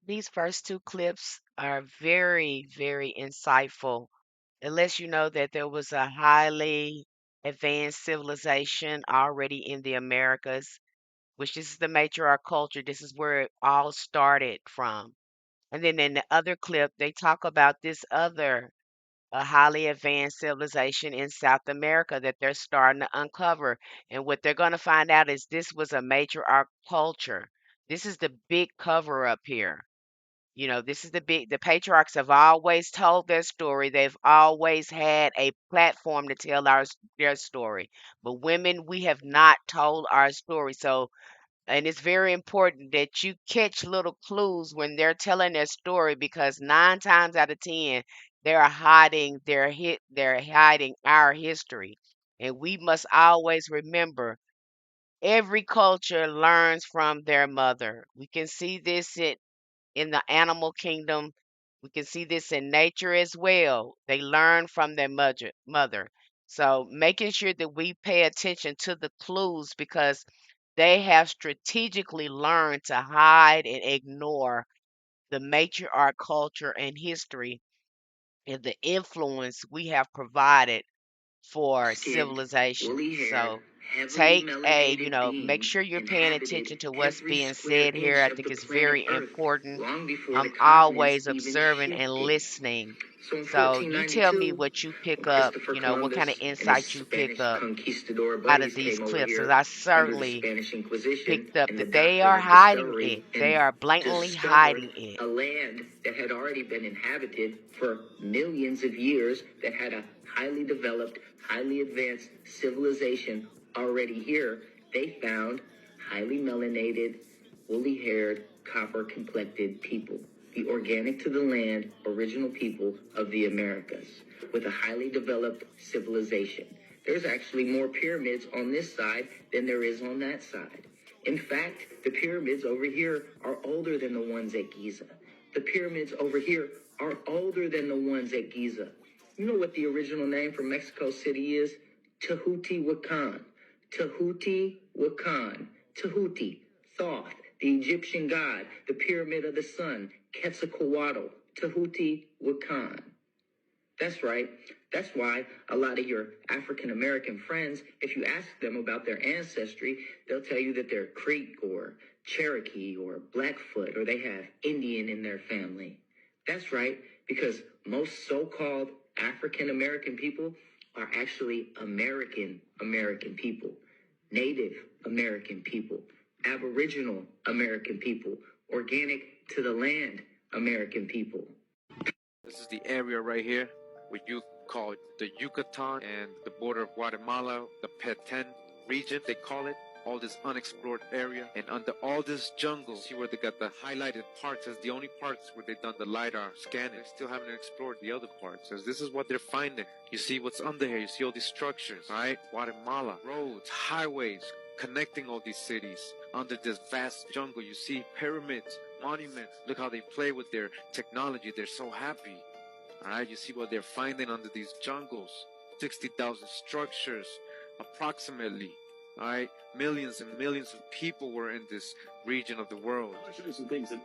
These first two clips are very, very insightful. It lets you know that there was a highly advanced civilization already in the Americas, which this is the matriarch culture. This is where it all started from. And then in the other clip, they talk about this other a highly advanced civilization in South America that they're starting to uncover. And what they're going to find out is this was a matriarch culture. This is the big cover up here. This is the patriarchs have always told their story. They've always had a platform to tell their story. But women, we have not told our story. So, and it's very important that you catch little clues when they're telling their story because 9 times out of 10, they're hiding our history. And we must always remember every culture learns from their mother. We can see this in the animal kingdom. We can see this in nature as well. They learn from their mother. So making sure that we pay attention to the clues because they have strategically learned to hide and ignore the matriarch culture and history and the influence we have provided for Skinned, civilization. woolly haired, So heavily take melanated make beings sure you're paying inhabited attention to what's every being square said here. inch I of think the it's planet very Earth important. long before the I'm continents always even observing and shifted. listening. So in So you tell me 1492, what you pick when up, Christopher what kind of Columbus and his insight you pick Spanish up conquistador out of buddies these came over clips, because here I under the certainly Spanish Inquisition picked up and the that they doctrine are of hiding discovery it. They and are blatantly discovered hiding it. a land that had already been inhabited for millions of years, that had a highly developed, highly advanced civilization already here. They found highly melanated, woolly-haired, copper-complected people, the organic to the land original people of the Americas, with a highly developed civilization. There's actually more pyramids on this side than there is on that side. In fact, the pyramids over here are older than the ones at Giza. The pyramids over here are older than the ones at Giza. You know what the original name for Mexico City is? Teotihuacan. Teotihuacan. Tehuti, Thoth, the Egyptian god, the pyramid of the sun, Quetzalcoatl, Teotihuacan. That's right. That's why a lot of your African American friends, if you ask them about their ancestry, they'll tell you that they're Creek or Cherokee or Blackfoot, or they have Indian in their family. That's right, because most so-called African American people are actually American people, Native American people, Aboriginal American people, organic to the land American people. This is the area right here, what you call the Yucatan and the border of Guatemala, the Petén region, they call it. All this unexplored area, and under all this jungle, see where they got the highlighted parts as the only parts where they've done the LiDAR scanning. They still haven't explored the other parts, as this is what they're finding. You see what's under here, you see all these structures, right? Guatemala, roads, highways, connecting all these cities. Under this vast jungle, you see pyramids, monuments. Look how they play with their technology. They're so happy. All right, you see what they're finding under these jungles. 60,000 structures, approximately. All right, millions and millions of people were in this region of the world. I want to show you some things that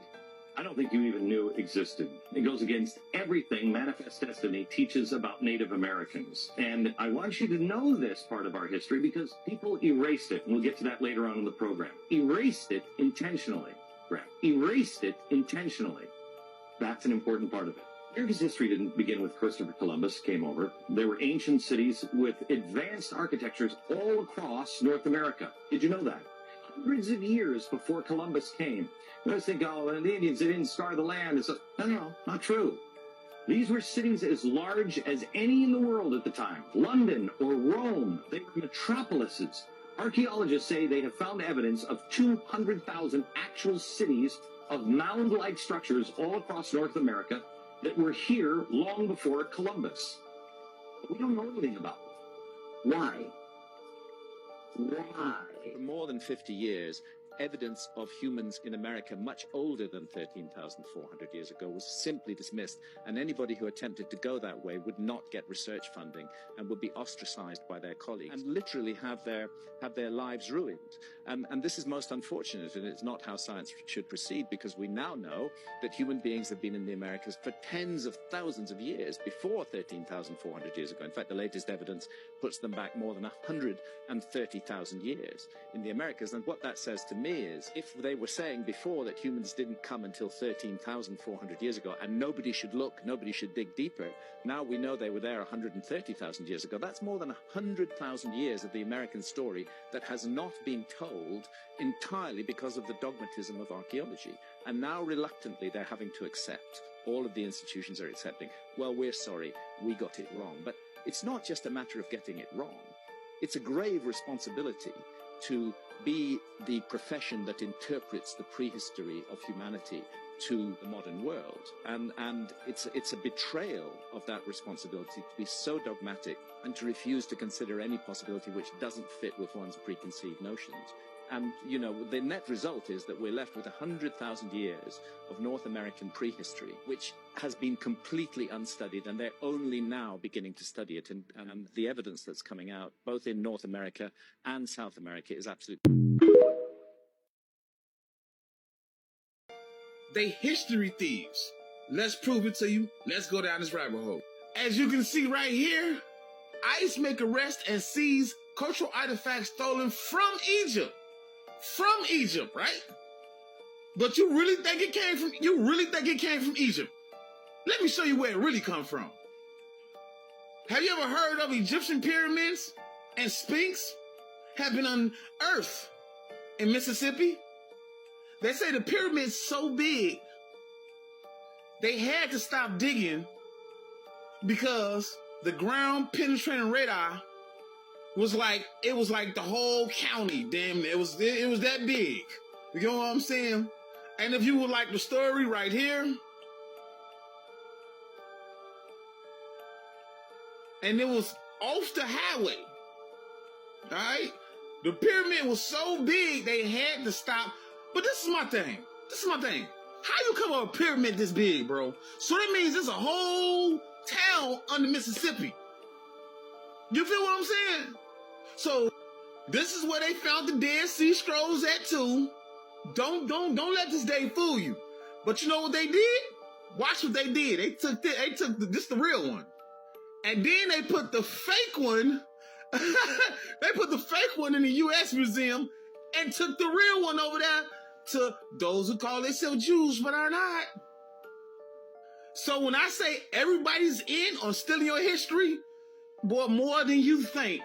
I don't think you even knew existed. It goes against everything Manifest Destiny teaches about Native Americans. And I want you to know this part of our history because people erased it. And we'll get to that later on in the program. Erased it intentionally. Correct. Erased it intentionally. That's an important part of it. America's history didn't begin with Christopher Columbus came over. There were ancient cities with advanced architectures all across North America. Did you know that? Hundreds of years before Columbus came. You always think, oh, the Indians, they didn't scar the land. No, not true. These were cities as large as any in the world at the time. London or Rome, they were metropolises. Archaeologists say they have found evidence of 200,000 actual cities of mound-like structures all across North America that were here long before Columbus. But we don't know anything about them. Why? For more than 50 years, evidence of humans in America much older than 13,400 years ago was simply dismissed, and anybody who attempted to go that way would not get research funding and would be ostracized by their colleagues and literally have their lives ruined. And this is most unfortunate, and it's not how science should proceed, because we now know that human beings have been in the Americas for tens of thousands of years before 13,400 years ago. In fact, the latest evidence puts them back more than 130,000 years in the Americas. And what that says to me is, if they were saying before that humans didn't come until 13,400 years ago and nobody should look, nobody should dig deeper, now we know they were there 130,000 years ago. That's more than 100,000 years of the American story that has not been told entirely because of the dogmatism of archaeology. And now reluctantly they're having to accept, all of the institutions are accepting, well, we're sorry, we got it wrong. But it's not just a matter of getting it wrong. It's a grave responsibility to be the profession that interprets the prehistory of humanity to the modern world. And it's a betrayal of that responsibility to be so dogmatic and to refuse to consider any possibility which doesn't fit with one's preconceived notions. And, you know, the net result is that we're left with 100,000 years of North American prehistory, which has been completely unstudied, and they're only now beginning to study it. And the evidence that's coming out, both in North America and South America, is absolutely... They history thieves. Let's prove it to you. Let's go down this rabbit hole. As you can see right here, ICE make arrest and seize cultural artifacts stolen from Egypt. From Egypt, right? But you really think it came from Egypt? Let me show you where it really come from. Have you ever heard of Egyptian pyramids and Sphinx have been unearthed in Mississippi? They say the pyramid's so big, they had to stop digging because the ground penetrating radar was like the whole county. Damn, it was that big. You know what I'm saying? And if you would like the story right here, and it was off the highway. All right, the pyramid was so big they had to stop. But this is my thing. How you come up with a pyramid this big, bro? So that means there's a whole town under Mississippi. You feel what I'm saying? So this is where they found the Dead Sea Scrolls at too. Don't let this day fool you. But you know what they did? Watch what they did. They took this the real one, and then they put the fake one. They put the fake one in the U.S. Museum and took the real one over there to those who call themselves Jews but are not. So when I say everybody's in on stealing your history, boy, more than you think.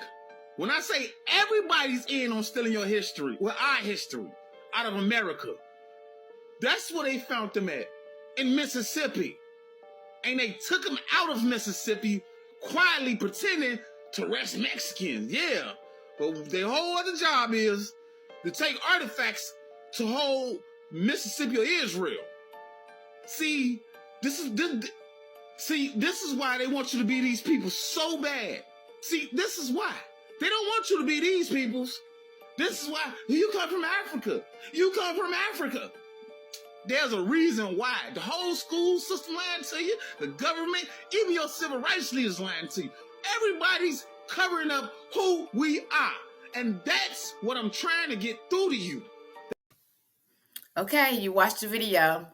When I say everybody's in on stealing your history, well, our history, out of America, that's where they found them at, in Mississippi. And they took them out of Mississippi, quietly pretending to arrest Mexicans, yeah. But their whole other job is to take artifacts to whole Mississippi or Israel. See, this is why they want you to be these people so bad. See, this is why. They don't want you to be these peoples. This is why you come from Africa. You come from Africa. There's a reason why. The whole school system lying to you, the government, even your civil rights leaders lying to you. Everybody's covering up who we are. And that's what I'm trying to get through to you. Okay, you watched the video.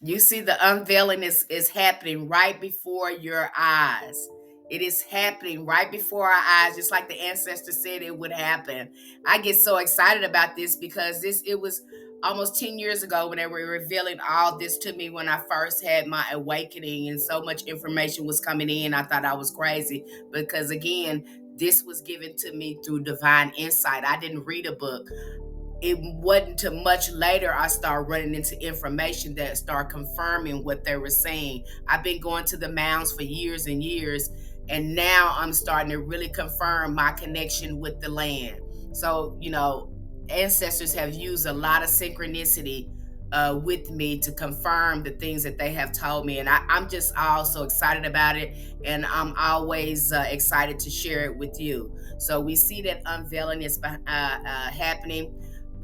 You see the unveiling is happening right before your eyes. It is happening right before our eyes, just like the ancestors said it would happen. I get so excited about this because it was almost 10 years ago when they were revealing all this to me when I first had my awakening, and so much information was coming in. I thought I was crazy because, again, this was given to me through divine insight. I didn't read a book. It wasn't until much later I started running into information that started confirming what they were saying. I've been going to the mounds for years and years, and now I'm starting to really confirm my connection with the land. So, ancestors have used a lot of synchronicity with me to confirm the things that they have told me, and I'm just also excited about it, and I'm always excited to share it with you. So we see that unveiling is happening.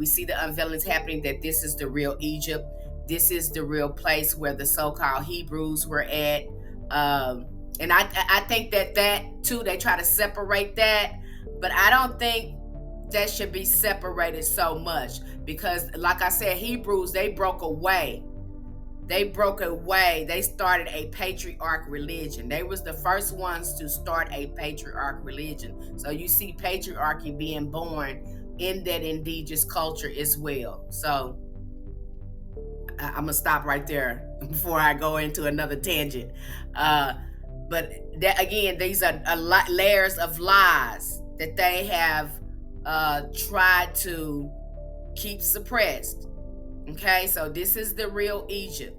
We see the unveilings happening, that this is the real Egypt. This is the real place where the so-called Hebrews were at. And I think that too, they try to separate that, but I don't think that should be separated so much, because like I said, Hebrews, they broke away. They started a patriarch religion. They was the first ones to start a patriarch religion. So you see patriarchy being born in that indigenous culture as well. So I'm gonna stop right there before I go into another tangent. But that, again, these are layers of lies that they have tried to keep suppressed. Okay, so this is the real Egypt.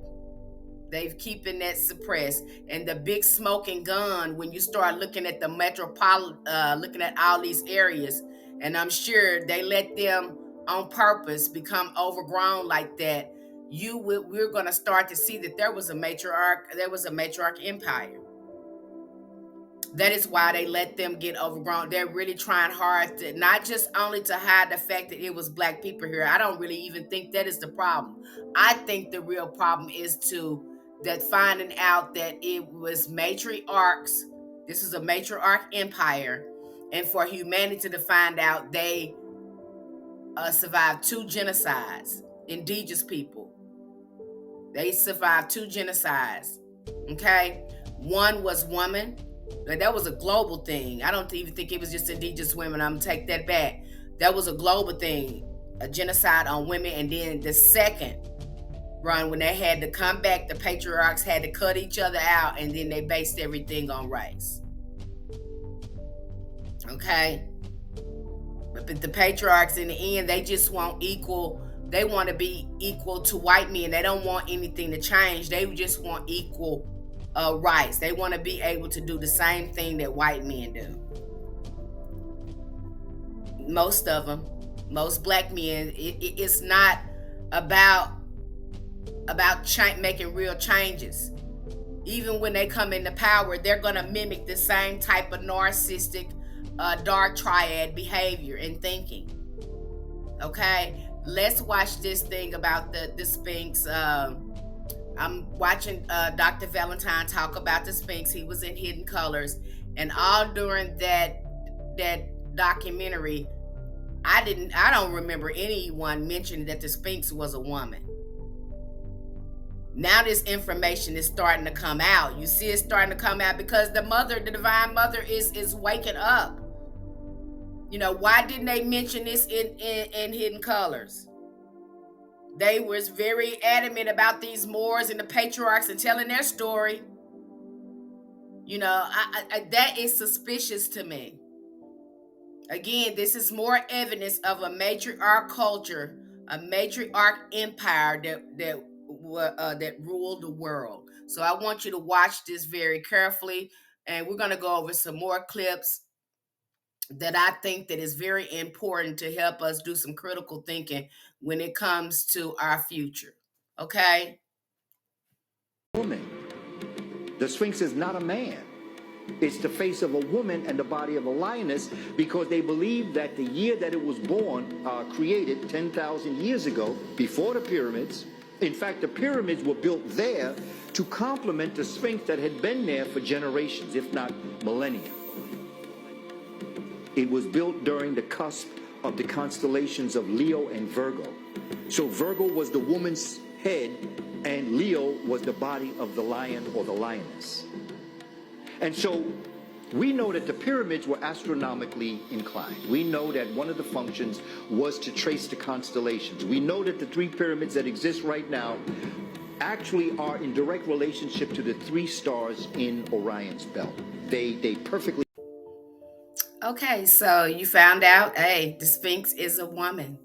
They've keeping that suppressed. And the big smoking gun, when you start looking at the metropolitan, looking at all these areas, and I'm sure they let them on purpose become overgrown like that, we're going to start to see that there was a matriarch empire. That is why they let them get overgrown. They're really trying hard to, not just only to hide the fact that it was black people here. I don't really even think that is the problem. I think the real problem is that finding out that it was matriarchs. This is a matriarch empire. And for humanity to find out they survived 2 genocides, indigenous people. They survived 2 genocides. Okay? One was woman. That was a global thing. I don't even think it was just indigenous women. I'm gonna take that back. That was a global thing, a genocide on women. And then the second run, when they had to come back, the patriarchs had to cut each other out, and then they based everything on race. Okay? But the patriarchs, in the end, they just want equal. They want to be equal to white men. They don't want anything to change. They just want equal rights. They want to be able to do the same thing that white men do. Most of them, most black men, it's not about making real changes. Even when they come into power, they're going to mimic the same type of narcissistic dark triad behavior and thinking. Okay, let's watch this thing about the Sphinx. I'm watching Dr. Valentine talk about the Sphinx. He was in Hidden Colors, and all during that documentary, I don't remember anyone mentioning that the Sphinx was a woman. Now this information is starting to come out. You see, it's starting to come out because the divine mother is waking up. You know, why didn't they mention this in Hidden Colors? They was very adamant about these Moors and the patriarchs and telling their story. You know, that is suspicious to me. Again, this is more evidence of a matriarch culture, a matriarch empire that ruled the world. So I want you to watch this very carefully, and we're going to go over some more clips that I think that is very important to help us do some critical thinking when it comes to our future. Okay? Woman. The Sphinx is not a man. It's the face of a woman and the body of a lioness, because they believe that the year that it was born, created 10,000 years ago, before the pyramids. In fact, the pyramids were built there to complement the Sphinx that had been there for generations, if not millennia. It was built during the cusp of the constellations of Leo and Virgo. So Virgo was the woman's head, and Leo was the body of the lion or the lioness. And so we know that the pyramids were astronomically inclined. We know that one of the functions was to trace the constellations. We know that the 3 pyramids that exist right now actually are in direct relationship to the 3 stars in Orion's belt. They perfectly. Okay, so you found out, hey, the Sphinx is a woman.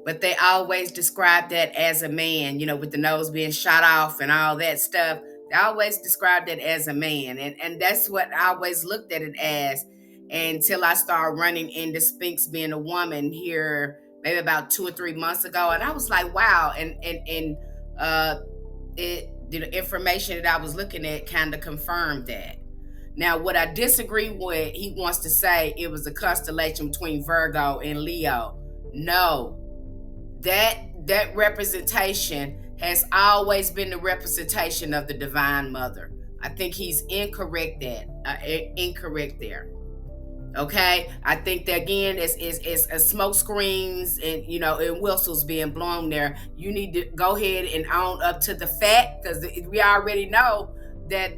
But they always describe that as a man, you know, with the nose being shot off and all that stuff. They always described it as a man. And that's what I always looked at it as, until I started running into Sphinx being a woman here maybe about 2 or 3 months ago. And I was like, wow. And the information that I was looking at kind of confirmed that. Now, what I disagree with, he wants to say it was a constellation between Virgo and Leo. No. that representation has always been the representation of the Divine Mother. I think he's incorrect there. Okay, I think that again is smoke screens and and whistles being blown there. You need to go ahead and own up to the fact, because we already know that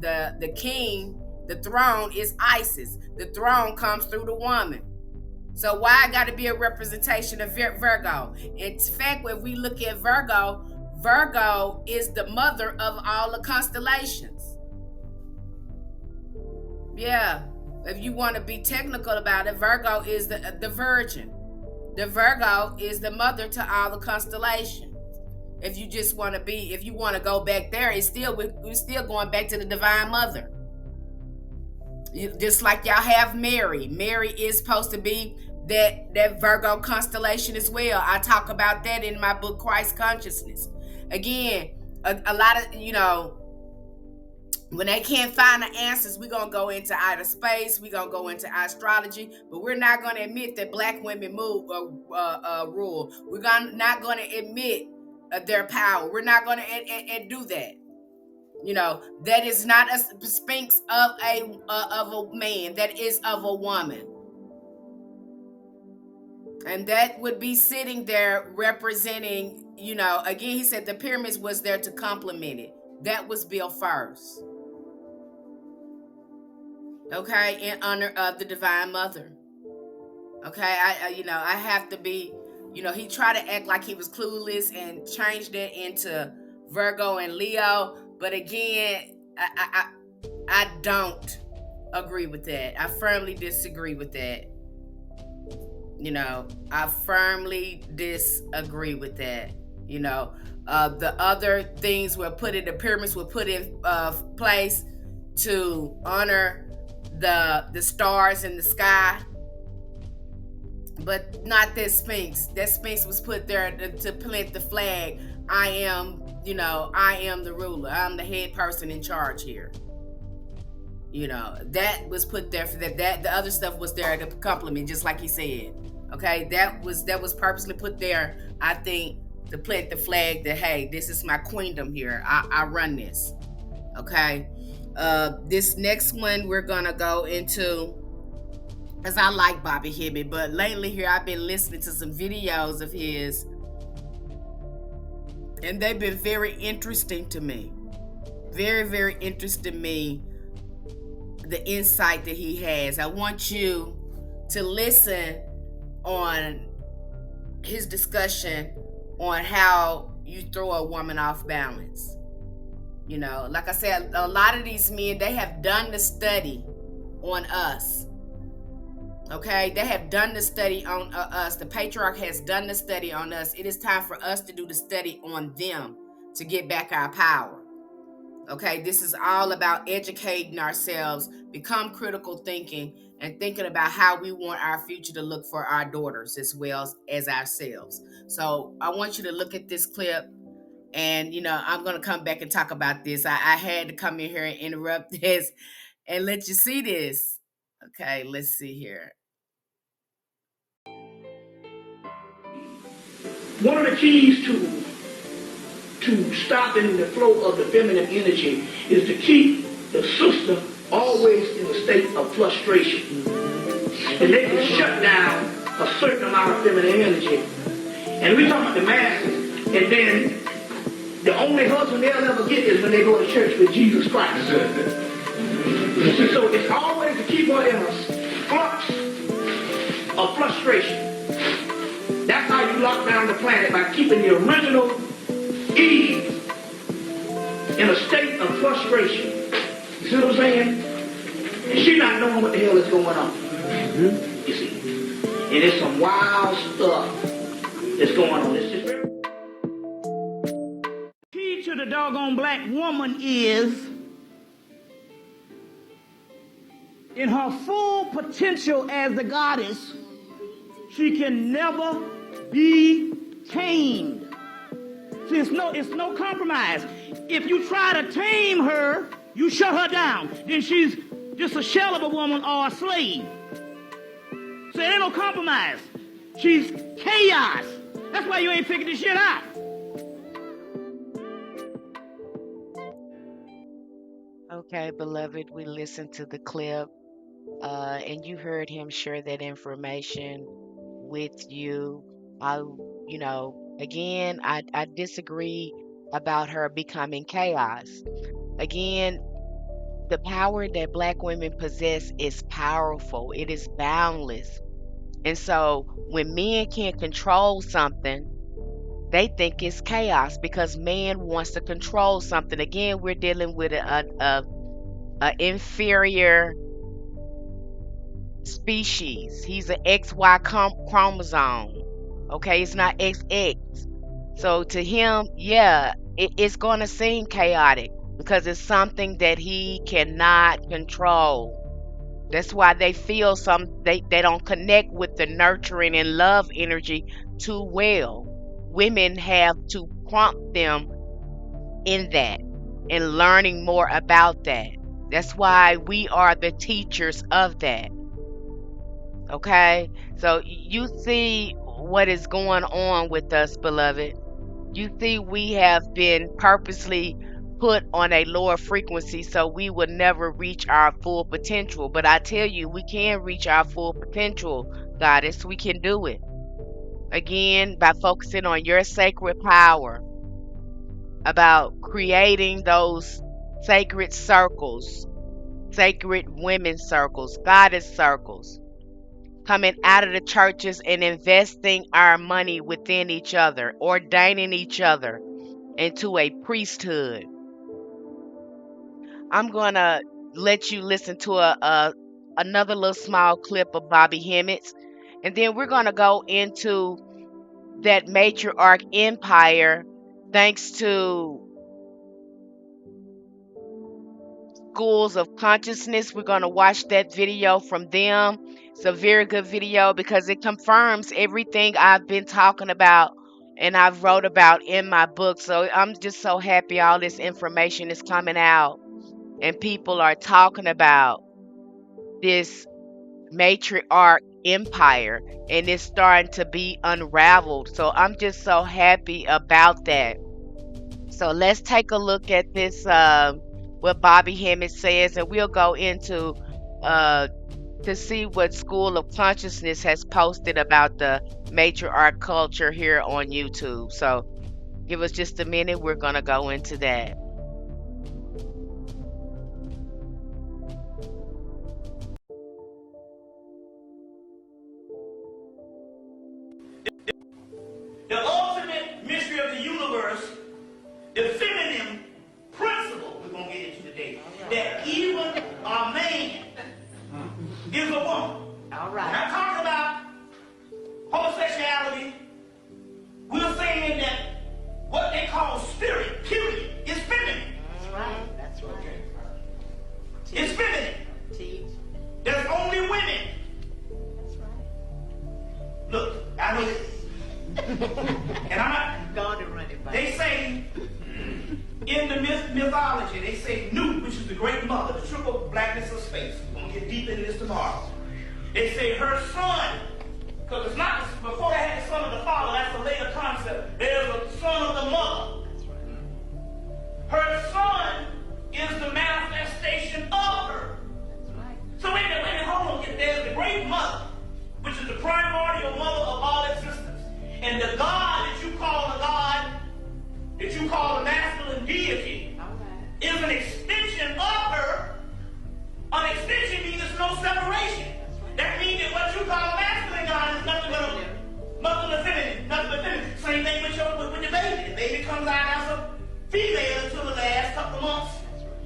the king, the throne is Isis. The throne comes through the woman. So why got to be a representation of Virgo? In fact, when we look at Virgo, Virgo is the mother of all the constellations. Yeah. If you want to be technical about it, Virgo is the virgin. The Virgo is the mother to all the constellations. If you just want to if you want to go back there, we're still going back to the Divine Mother. Just like y'all have Mary. Mary is supposed to be that Virgo constellation as well. I talk about that in my book, Christ Consciousness. Again, a lot of, when they can't find the answers, we're going to go into outer space. We're going to go into astrology. But we're not going to admit that black women rule. We're not going to admit their power. We're not going to do that. That is not a sphinx of a man. That is of a woman. And that would be sitting there representing, again, he said the pyramids was there to complement it. That was built first. Okay, in honor of the Divine Mother. Okay, I have to be, he tried to act like he was clueless and changed it into Virgo and Leo. But again, I don't agree with that. I firmly disagree with that. I firmly disagree with that. The other things were put in, the pyramids were put in place to honor the stars in the sky, but not that Sphinx. That Sphinx was put there to plant the flag. I am the ruler. I'm the head person in charge here. That was put there for that. The other stuff was there to complement, just like he said. Okay, that was purposely put there, I think, to plant the flag that, hey, this is my queendom here. I run this. Okay. This next one we're gonna go into, because I like Bobby Hibby, but lately here I've been listening to some videos of his, and they've been very interesting to me. Very, very interesting to me, the insight that he has. I want you to listen on his discussion on how you throw a woman off balance. Like I said, a lot of these men, they have done the study on us. Okay, they have done the study on us. The patriarch has done the study on us. It is time for us to do the study on them to get back our power. Okay, this is all about educating ourselves, become critical thinking, and thinking about how we want our future to look for our daughters as well as ourselves. So I want you to look at this clip, and I'm going to come back and talk about this. I had to come in here and interrupt this and let you see this. Okay, let's see here. One of the keys to stopping the flow of the feminine energy is to keep the system always in a state of frustration. And they can shut down a certain amount of feminine energy. And we talk about the masses, and then the only husband they'll ever get is when they go to church with Jesus Christ. So it's always to keep her in a flux of frustration. That's how you lock down the planet, by keeping the original Eve in a state of frustration. You see what I'm saying? And she's not knowing what the hell is going on. Mm-hmm. You see? And it's some wild stuff that's going on. It's just very... Key to the doggone black woman is in her full potential as the goddess, she can never be tamed. See, it's no compromise. If you try to tame her, you shut her down. Then she's just a shell of a woman or a slave. So there ain't no compromise. She's chaos. That's why you ain't figured this shit out. Okay, beloved, we listened to the clip, and you heard him share that information with you. I, again, I disagree about her becoming chaos. Again, the power that Black women possess is powerful. It is boundless. And so when men can't control something, they think it's chaos because man wants to control something. Again, we're dealing with a inferior species. He's an XY chromosome. Okay, it's not XX. So to him, yeah, it's going to seem chaotic because it's something that he cannot control. That's why they feel they don't connect with the nurturing and love energy too well. Women have to prompt them in that and learning more about that. That's why we are the teachers of that. Okay? So you see what is going on with us, beloved. You see, we have been purposely put on a lower frequency so we will never reach our full potential. But I tell you, we can reach our full potential, Goddess. We can do it. Again, by focusing on your sacred power, about creating those sacred circles, sacred women's circles, goddess circles, coming out of the churches and investing our money within each other, ordaining each other into a priesthood. I'm going to let you listen to another little small clip of Bobby Hemmett's, and then we're going to go into that matriarch empire thanks to schools of consciousness. We're going to watch that video from them. It's a very good video because it confirms everything I've been talking about and I've wrote about in my book. So I'm just so happy all this information is coming out and people are talking about this matriarch empire and it's starting to be unraveled. So I'm just so happy about that. So let's take a look at this, what Bobby Hemmett says, and we'll go into to see what School of Consciousness has posted about the matriarch culture here on YouTube. So give us just a minute. We're going to go into that. The ultimate mystery of the universe, the feminine principle we're going to get into today, that even a man is a woman. All right. When I talk about homosexuality, we're saying that what they call spirit, period, is feminine. That's right. That's right. It's feminine. Teach. There's only women. That's right. Look, I know this. And I'm not. They say in the mythology, they say Nu, which is the great mother, the triple blackness of space. We're going to get deep into this tomorrow. They say her son, because it's not before they had the son of the father, that's a later concept. There's a son of the mother. Her son is the manifestation of her. So wait a minute, hold on. There's the great mother, which is the primordial mother of all existence. And the God that you call a God, that you call a masculine deity, is an extension of her. An extension means there's no separation. That means that what you call a masculine God is nothing but feminine. Nothing but feminine. Same thing with the baby. The baby comes out as a female until the last couple of months.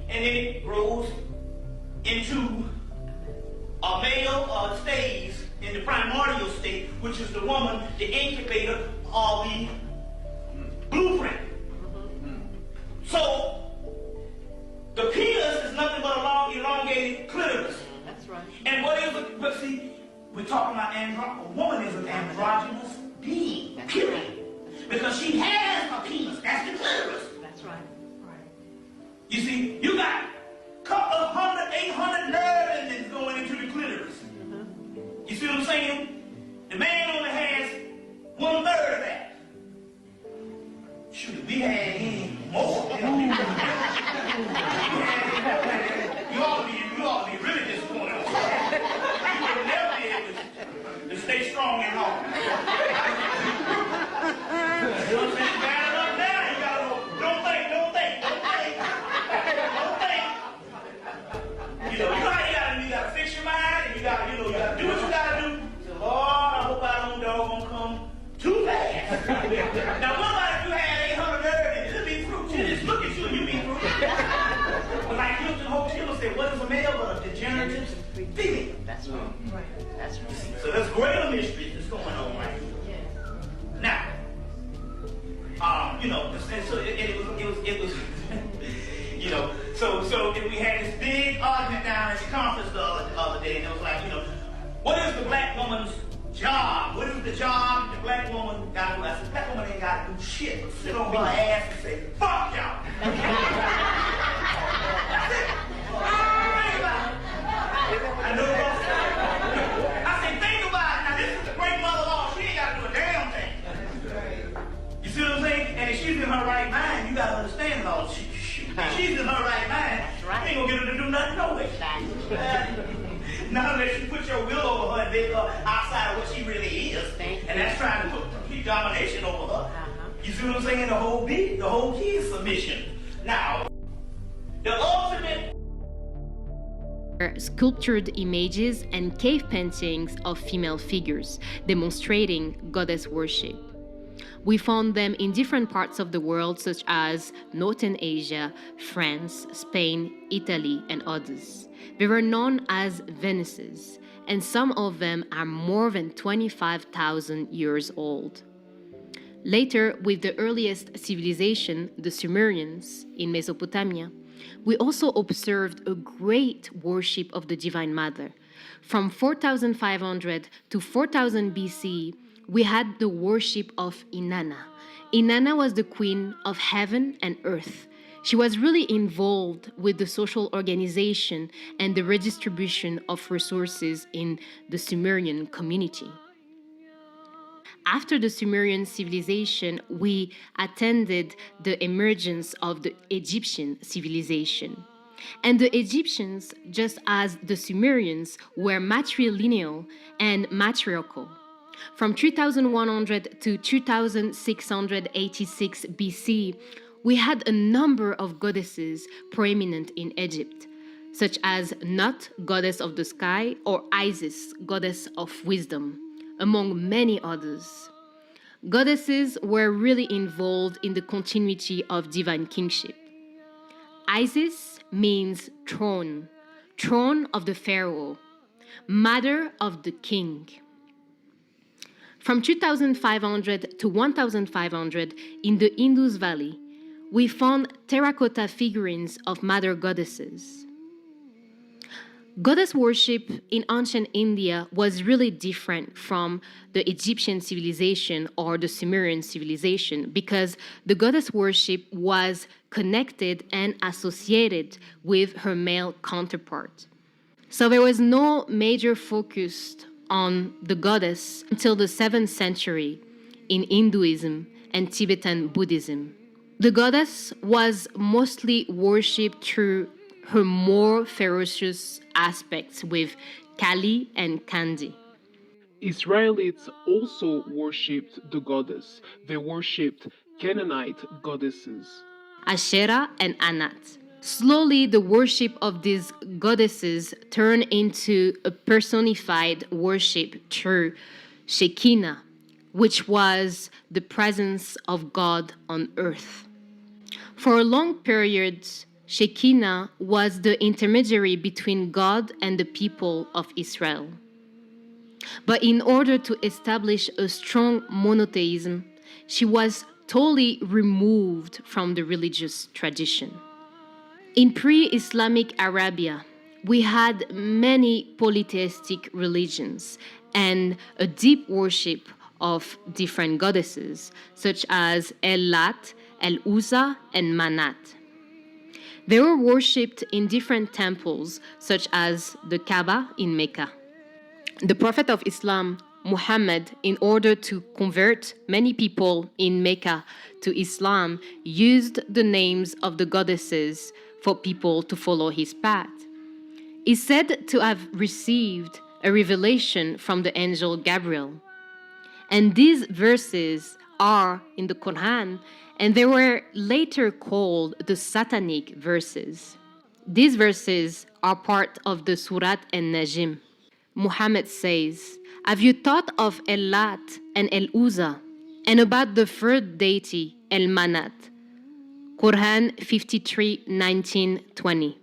And then it grows into a male or stays in the primordial state, which is the woman, the incubator of the blueprint. So, the penis is nothing but a long, elongated clitoris. That's right. And what is it? But see, we're talking about a woman is an androgynous being, period. Because she has a penis. That's the clitoris. That's right. Right. You see, you got a couple of 800 nerve endings going into the clitoris. You see what I'm saying? The man only has 1/3 of that. said, what is a male but a degenerative female? That's right. That's right. So there's greater mystery that's going on right here. Now, you know, and so it was you know, so we had this big argument down at the conference the other day, and it was like, you know, what is the black woman's job? What is the job the black woman got to do? I said, black woman ain't got to do shit but sit on her ass and say, fuck y'all. That's it. Think about it. I know what I'm saying. I said, think about it. Now, this is the great mother-in-law. She ain't got to do a damn thing. You see what I'm saying? And if she's in her right mind, you got to understand it all. If she's in her right mind, you ain't going to get her to do nothing no way. Not unless you put your will over her and make her outside of what she really is. And that's trying to put complete domination over her. You see what I'm saying? The whole key is submission. Now, the ultimate sculptured images and cave paintings of female figures demonstrating goddess worship. We found them in different parts of the world, such as Northern Asia, France, Spain, Italy, and others. They were known as Venuses, and some of them are more than 25,000 years old. Later, with the earliest civilization, the Sumerians in Mesopotamia, we also observed a great worship of the Divine Mother. From 4,500 to 4000 BC, we had the worship of Inanna. Inanna was the queen of heaven and earth. She was really involved with the social organization and the redistribution of resources in the Sumerian community. After the Sumerian civilization, we attended the emergence of the Egyptian civilization. And the Egyptians, just as the Sumerians, were matrilineal and matriarchal. From 3100 to 2686 BC, we had a number of goddesses prominent in Egypt, such as Nut, goddess of the sky, or Isis, goddess of wisdom, among many others. Goddesses were really involved in the continuity of divine kingship. Isis means throne, throne of the pharaoh, mother of the king. From 2500 to 1500 in the Indus Valley, we found terracotta figurines of mother goddesses. Goddess worship in ancient India was really different from the Egyptian civilization or the Sumerian civilization because the goddess worship was connected and associated with her male counterpart. So there was no major focus on the goddess until the 7th century in Hinduism and Tibetan Buddhism. The goddess was mostly worshipped through her more ferocious aspects with Kali and Kandi. Israelites also worshipped the goddess. They worshipped Canaanite goddesses, Asherah and Anat. Slowly, the worship of these goddesses turned into a personified worship through Shekinah, which was the presence of God on earth. For a long period, Shekinah was the intermediary between God and the people of Israel. But in order to establish a strong monotheism, she was totally removed from the religious tradition. In pre-Islamic Arabia, we had many polytheistic religions and a deep worship of different goddesses, such as El-Lat, El-Uzza, and Manat. They were worshipped in different temples, such as the Kaaba in Mecca. The Prophet of Islam, Muhammad, in order to convert many people in Mecca to Islam, used the names of the goddesses for people to follow his path. He's said to have received a revelation from the angel Gabriel. And these verses are in the Quran, and they were later called the Satanic verses. These verses are part of the Surat An-Najm. Muhammad says, "Have you thought of El-Lat and El-Uzza, and about the third deity, El-Manat?" Quran 53:19-20.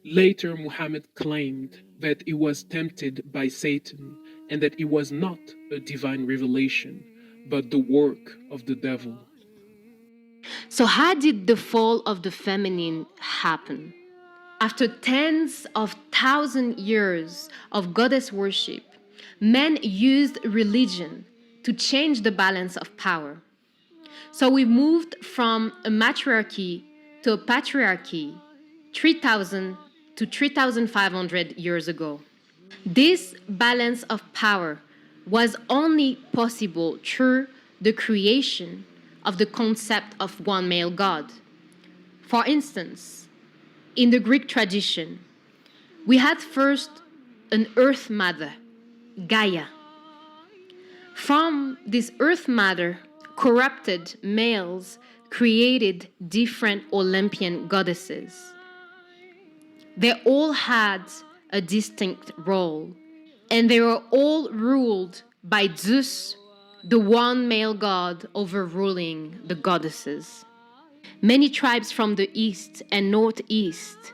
Later, Muhammad claimed that he was tempted by Satan and that it was not a divine revelation, but the work of the devil. So, how did the fall of the feminine happen? After tens of thousand years of goddess worship, men used religion to change the balance of power. So we moved from a matriarchy to a patriarchy 3,000 to 3,500 years ago. This balance of power was only possible through the creation of the concept of one male god. For instance, in the Greek tradition, we had first an earth mother, Gaia. From this earth mother, corrupted males created different Olympian goddesses. They all had a distinct role, and they were all ruled by Zeus, the one male god overruling the goddesses. Many tribes from the east and northeast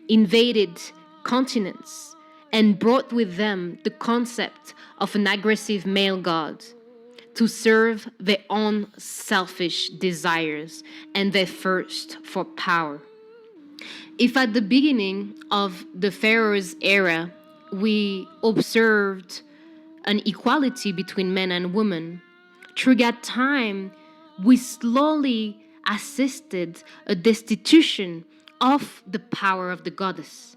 invaded continents and brought with them the concept of an aggressive male god to serve their own selfish desires and their thirst for power. If at the beginning of the Pharaoh's era we observed an equality between men and women, through that time we slowly assisted a destitution of the power of the goddess,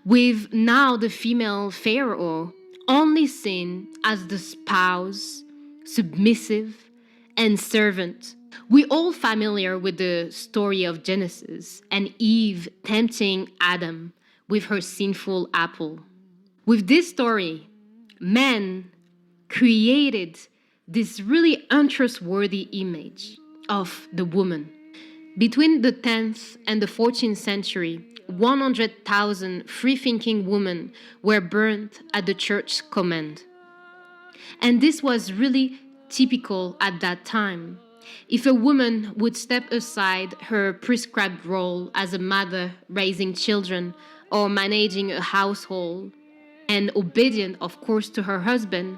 with now the female pharaoh only seen as the spouse, submissive, and servant. We all familiar with the story of Genesis and Eve tempting Adam with her sinful apple. With this story, man created this really untrustworthy image of the woman. Between the 10th and the 14th century, 100,000 free-thinking women were burned at the church's command. And this was really typical at that time. If a woman would step aside her prescribed role as a mother raising children or managing a household, and obedient, of course, to her husband,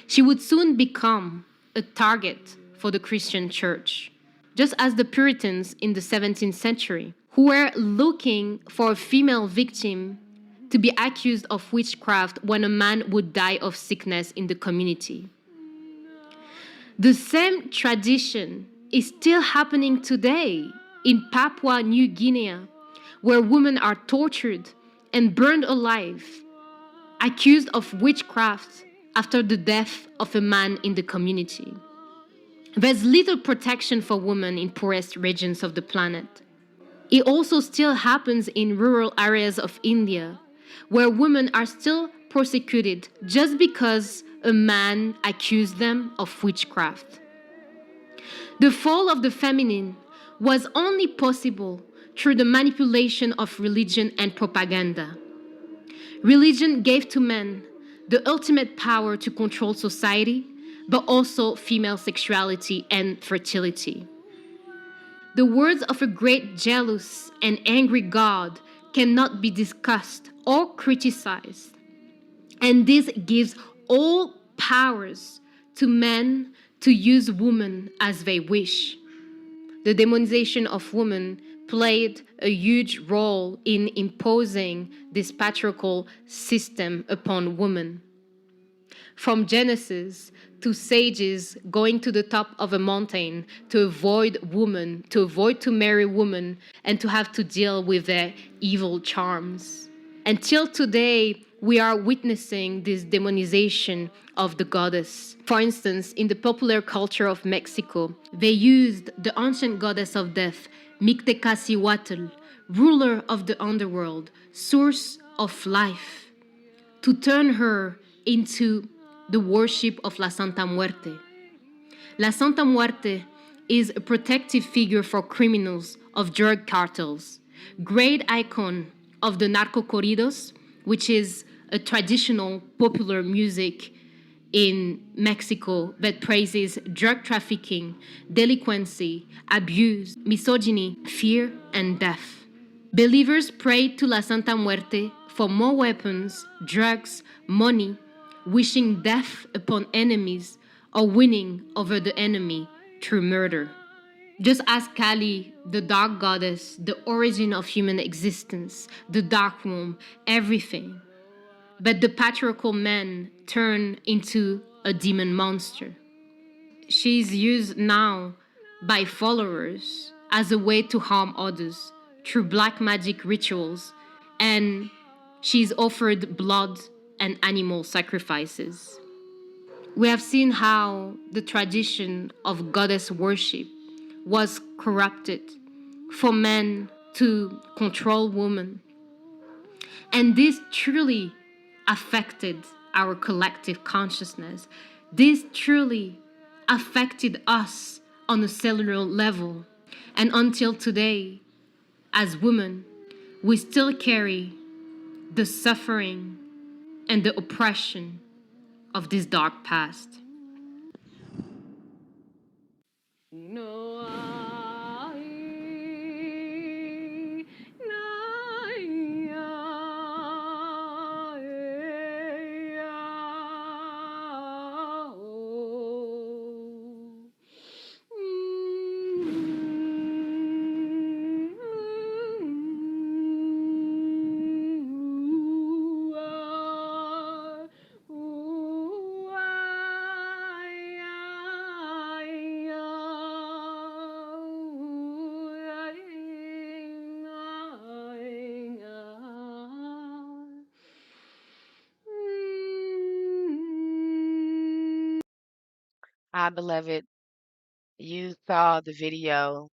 she would soon become a target for the Christian church, just as the Puritans in the 17th century, who were looking for a female victim to be accused of witchcraft when a man would die of sickness in the community. The same tradition is still happening today in Papua New Guinea, where women are tortured and burned alive, accused of witchcraft after the death of a man in the community. There's little protection for women in poorest regions of the planet. It also still happens in rural areas of India, where women are still persecuted just because a man accused them of witchcraft. The fall of the feminine was only possible through the manipulation of religion and propaganda. Religion gave to men the ultimate power to control society, but also female sexuality and fertility. The words of a great jealous and angry God cannot be discussed or criticized. And this gives all powers to men to use women as they wish. The demonization of women played a huge role in imposing this patriarchal system upon women. From Genesis to sages going to the top of a mountain to avoid women, to avoid to marry women, and to have to deal with their evil charms. Until today, we are witnessing this demonization of the goddess. For instance, in the popular culture of Mexico, they used the ancient goddess of death, Mictecacihuatl, ruler of the underworld, source of life, to turn her into the worship of La Santa Muerte. La Santa Muerte is a protective figure for criminals of drug cartels, great icon of the narco corridos, which is a traditional popular music in Mexico that praises drug trafficking, delinquency, abuse, misogyny, fear, and death. Believers prayed to La Santa Muerte for more weapons, drugs, money, wishing death upon enemies or winning over the enemy through murder. Just as Kali, the dark goddess, the origin of human existence, the dark womb, everything. But the patriarchal man turned into a demon monster. She's used now by followers as a way to harm others through black magic rituals, and she's offered blood and animal sacrifices. We have seen how the tradition of goddess worship was corrupted for men to control women. And this truly affected our collective consciousness. This truly affected us on a cellular level. And until today, as women, we still carry the suffering and the oppression of this dark past. Hi, beloved. You saw the video.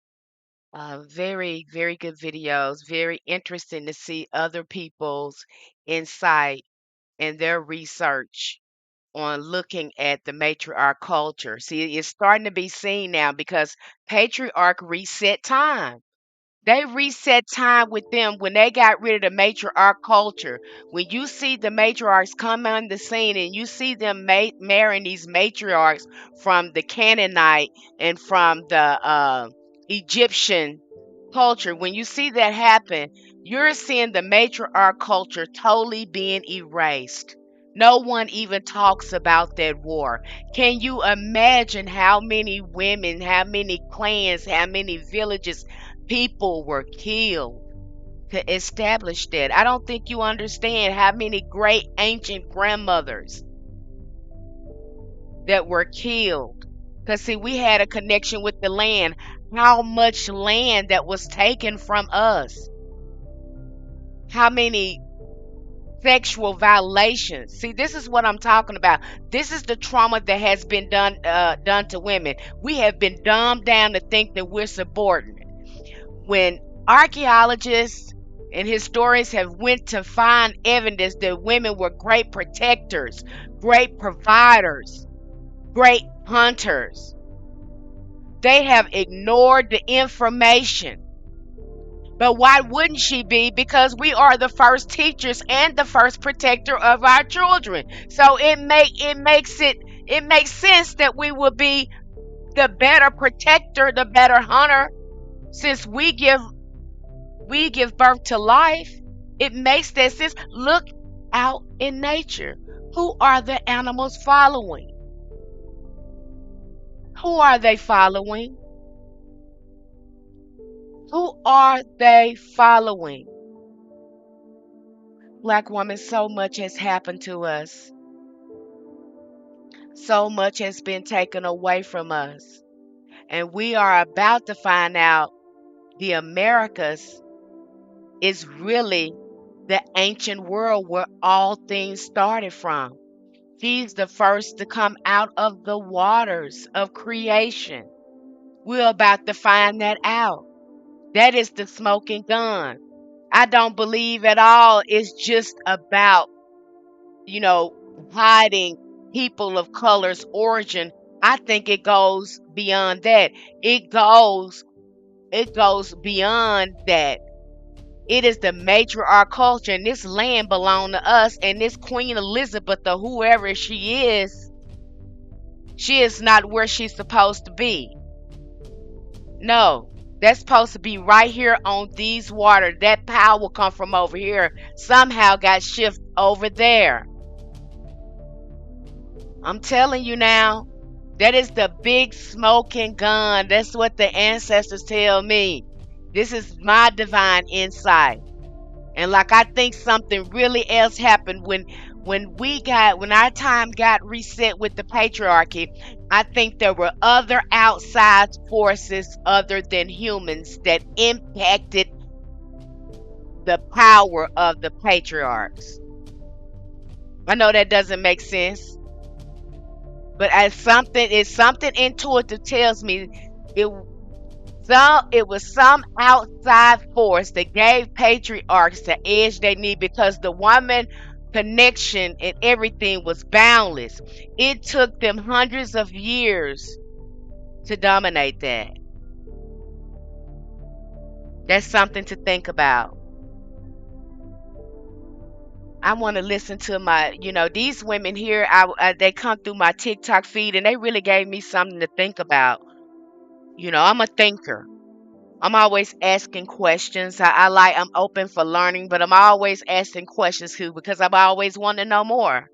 Very, very good videos. Very interesting to see other people's insight and their research on looking at the matriarch culture. See, it's starting to be seen now because patriarch reset time. They reset time with them when they got rid of the matriarch culture. When you see the matriarchs come on the scene and you see them marrying these matriarchs from the Canaanite and from the Egyptian culture, when you see that happen, you're seeing the matriarch culture totally being erased. No one even talks about that war. Can you imagine how many women, how many clans, how many villages, people were killed to establish that? I don't think you understand how many great ancient grandmothers that were killed. Because, see, we had a connection with the land. How much land that was taken from us? How many sexual violations? See, this is what I'm talking about. This is the trauma that has been done to women. We have been dumbed down to think that we're subordinate. When archaeologists and historians have went to find evidence that women were great protectors, great providers, great hunters, they have ignored the information. But why wouldn't she be? Because we are the first teachers and the first protector of our children. So it makes sense that we would be the better protector, the better hunter, since we give birth to life. It makes that sense. Look out in nature. Who are the animals following? Who are they following? Who are they following? Black woman, so much has happened to us. So much has been taken away from us. And we are about to find out the Americas is really the ancient world where all things started from. She's the first to come out of the waters of creation. We're about to find that out. That is the smoking gun. I don't believe at all it's just about, you know, hiding people of color's origin. I think it goes beyond that. It goes beyond that. It is the matriarch culture, and this land belongs to us. And this Queen Elizabeth, or whoever she is not where she's supposed to be. No, that's supposed to be right here on these water. That power come from over here. Somehow got shifted over there. I'm telling you now, that is the big smoking gun. That's what the ancestors tell me. This is my divine insight. And like I think something really else happened when our time got reset with the patriarchy. I think there were other outside forces other than humans that impacted the power of the patriarchs. I know that doesn't make sense, but it's something intuitive tells me it it was some outside force that gave patriarchs the edge they need, because the woman connection and everything was boundless. It took them hundreds of years to dominate that. That's something to think about. I want to listen to these women here. They come through my TikTok feed and they really gave me something to think about. I'm a thinker. I'm always asking questions. I'm open for learning, but I'm always asking questions too because I'm always want to know more.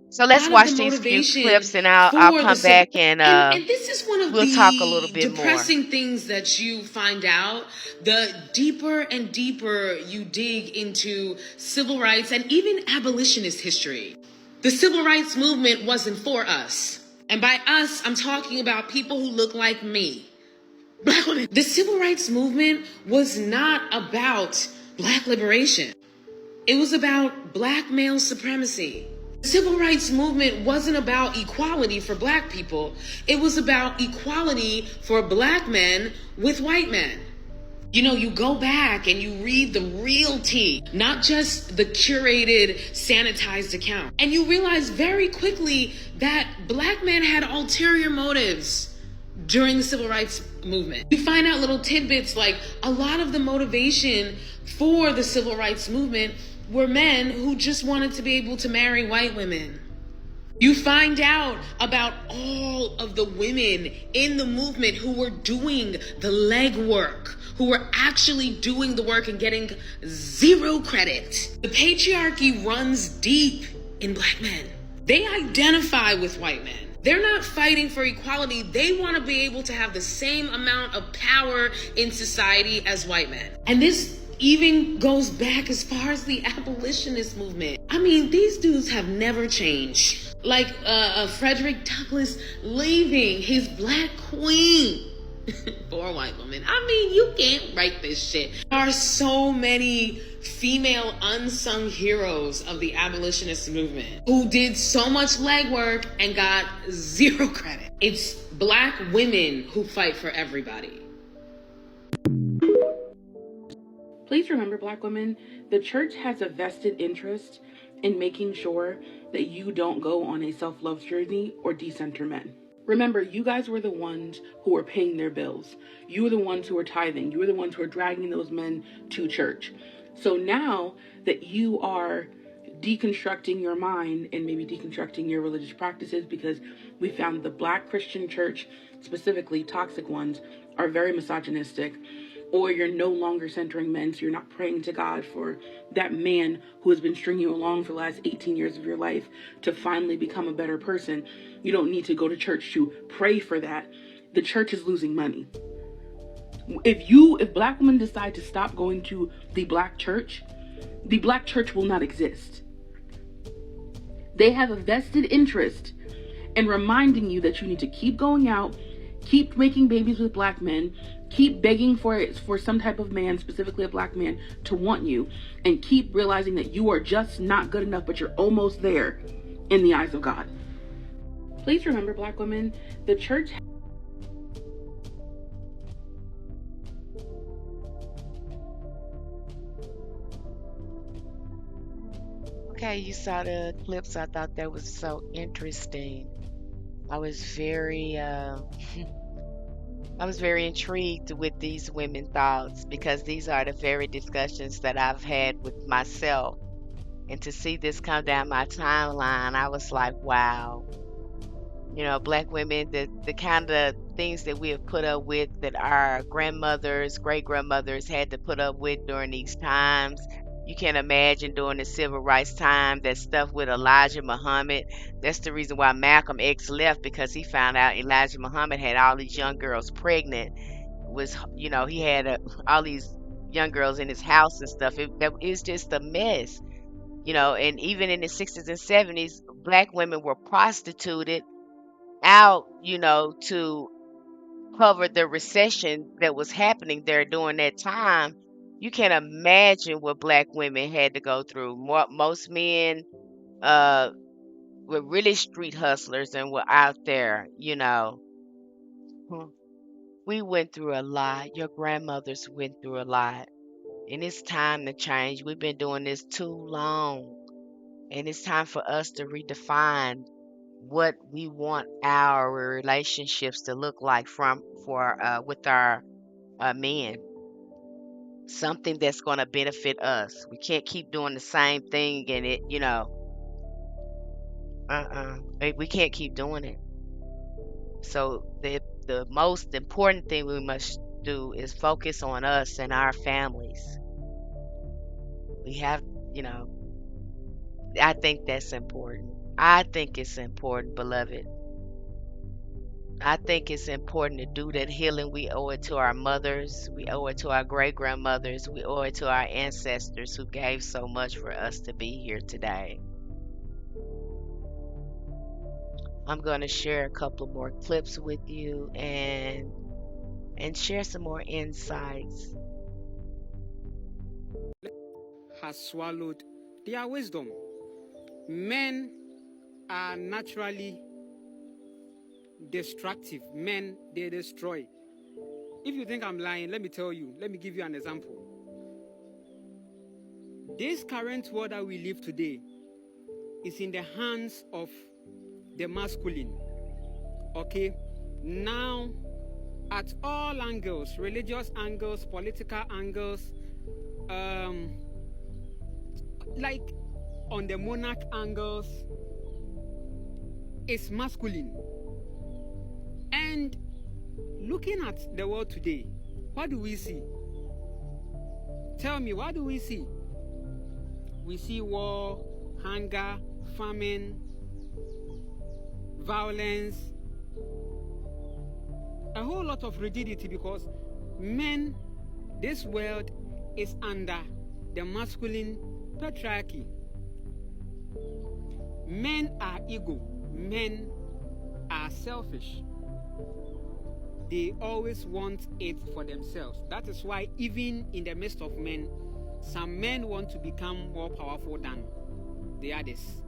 So let's Lot of the watch these few motivation clips and I'll for the come civil, back and and this is one of we'll talk a little the bit more. depressing things that you find out the deeper and deeper you dig into civil rights and even abolitionist history. The civil rights movement wasn't for us, and by us I'm talking about people who look like me, Black women. The civil rights movement was not about Black liberation. It was about Black male supremacy. The civil rights movement wasn't about equality for Black people. It was about equality for Black men with white men. You go back and you read the real tea, not just the curated, sanitized account. And you realize very quickly that Black men had ulterior motives during the civil rights movement. You find out little tidbits like a lot of the motivation for the civil rights movement were men who just wanted to be able to marry white women. You find out about all of the women in the movement who were doing the legwork, who were actually doing the work and getting zero credit. The patriarchy runs deep in Black men. They identify with white men. They're not fighting for equality. They want to be able to have the same amount of power in society as white men. And this even goes back as far as the abolitionist movement. I mean, these dudes have never changed. Like Frederick Douglass leaving his Black queen for a white woman. I mean, you can't write this shit. There are so many female unsung heroes of the abolitionist movement who did so much legwork and got zero credit. It's Black women who fight for everybody. Please remember, Black women, the church has a vested interest in making sure that you don't go on a self-love journey or decenter men. Remember, you guys were the ones who were paying their bills. You were the ones who were tithing. You were the ones who were dragging those men to church. So now that you are deconstructing your mind and maybe deconstructing your religious practices, because we found the Black Christian church, specifically toxic ones, are very misogynistic, or you're no longer centering men, so you're not praying to God for that man who has been stringing you along for the last 18 years of your life to finally become a better person. You don't need to go to church to pray for that. The church is losing money. If Black women decide to stop going to the Black church will not exist. They have a vested interest in reminding you that you need to keep going out, keep making babies with Black men, keep begging for some type of man, specifically a Black man, to want you, and keep realizing that you are just not good enough, but you're almost there in the eyes of God. Please remember, Black women, the church... Okay, you saw the clips. I thought that was so interesting. I was very I was very intrigued with these women thoughts, because these are the very discussions that I've had with myself. And to see this come down my timeline, I was like, wow. You know, black women, the kind of things that we have put up with, that our grandmothers, great grandmothers had to put up with during these times. You can imagine during the civil rights time, that stuff with Elijah Muhammad. That's the reason why Malcolm X left, because he found out Elijah Muhammad had all these young girls pregnant. He had all these young girls in his house and stuff. That is just a mess. And even in the 60s and 70s, black women were prostituted out, to cover the recession that was happening there during that time. You can imagine what black women had to go through. Most men uh, were really street hustlers and were out there. Hmm. We went through a lot. Your grandmothers went through a lot. And it's time to change. We've been doing this too long. And it's time for us to redefine what we want our relationships to look like with our men. Something that's going to benefit us. We can't keep doing the same thing, and we can't keep doing it. So the most important thing we must do is focus on us and our families. We have, you know, I think that's important. I think it's important, beloved. I think it's important to do that healing. We owe it to our mothers. We owe it to our great grandmothers. We owe it to our ancestors who gave so much for us to be here today. I'm going to share a couple more clips with you and share some more insights. Has swallowed their wisdom. Men are naturally destructive. Men, they destroy. If you think I'm lying, let me tell you. Let me give you an example. This current world that we live today is in the hands of the masculine. Okay? Now, at all angles, religious angles, political angles, like on the monarch angles, it's masculine. And looking at the world today, what do we see? Tell me, what do we see? We see war, hunger, famine, violence, a whole lot of rigidity, because men, this world is under the masculine patriarchy. Men are ego. Men are selfish. They always want it for themselves. That is why even in the midst of men, some men want to become more powerful than the others.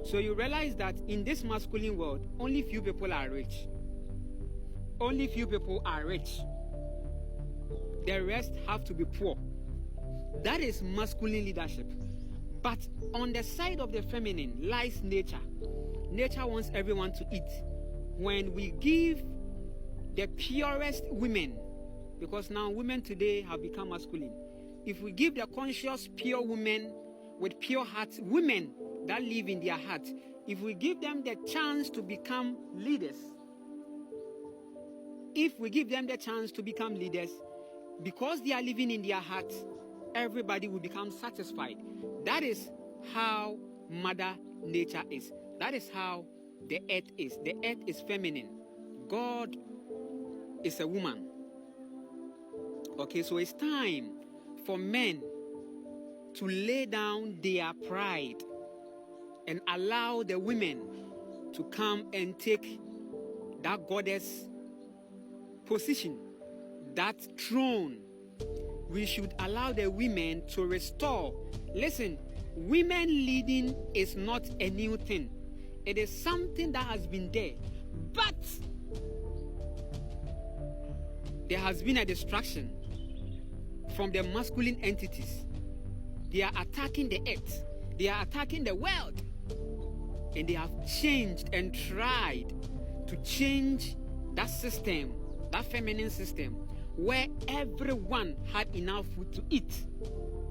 So you realize that in this masculine world, only few people are rich. Only few people are rich. The rest have to be poor. That is masculine leadership. But on the side of the feminine lies nature. Nature wants everyone to eat. When we give the purest women, because now women today have become masculine, if we give the conscious, pure women with pure hearts, women that live in their heart, if we give them the chance to become leaders, because they are living in their heart, everybody will become satisfied. That is how Mother Nature is. That is how the earth is. The earth is feminine. God is a woman. Okay, so it's time for men to lay down their pride and allow the women to come and take that goddess position, that throne. We should allow the women to restore. Listen, women leading is not a new thing. It is something that has been there. But there has been a distraction from the masculine entities. They are attacking the earth. They are attacking the world. And they have changed and tried to change that system, that feminine system, where everyone had enough food to eat.